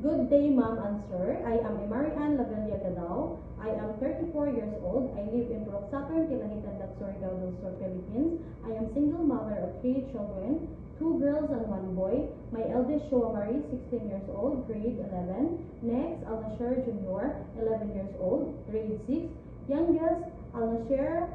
Good day, ma'am and sir. I am Marian Lavella Gadao. I am 34 years old. I live in Purok Saturn, Tilahitan, Surigao del Sur, Philippines. I am single mother of 3 children, 2 girls and 1 boy. My eldest, Shoa Marie, 16 years old, grade 11. Next, Al-Nasher Jr., 11 years old, grade 6. Youngest, Al-Nashera,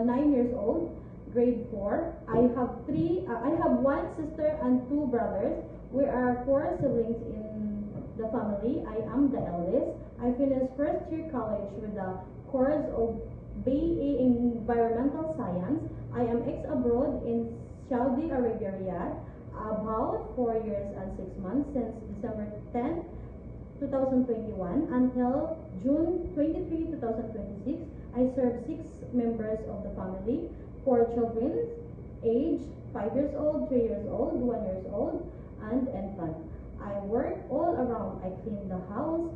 9 years old, grade 4. I have 1 sister and 2 brothers. We are 4 siblings in the family. I am the eldest. I finished first year college with the course of BA in Environmental Science. I am ex-abroad in Saudi Arabia, Riyadh, about 4 years and 6 months since December 10, 2021 until June 23, 2026. I serve 6 members of the family, 4 children, age 5 years old, 3 years old, 1 year old, and infant. I work all around. I clean the house,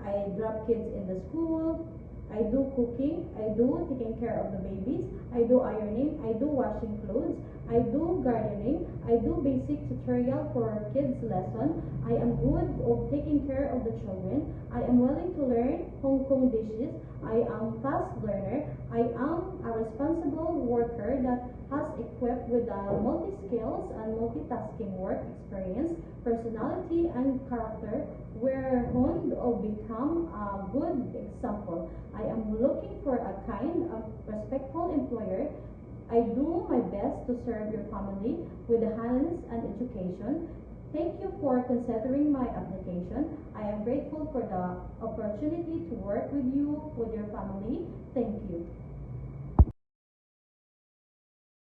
I drop kids in the school, I do cooking, I do taking care of the babies, I do ironing, I do washing clothes, I do gardening, I do basic tutorial for kids lesson. I am good of taking care of the children. I am willing to learn Hong Kong dishes. I am fast learner. I am a responsible worker that has equipped with multi-skills and multitasking work experience, personality, and character were honed or become a good example. I am looking for a kind of respectful employer. I do my best to serve your family with the hands and education. Thank you for considering my application. I am grateful for the opportunity to work with you, with your family. Thank you.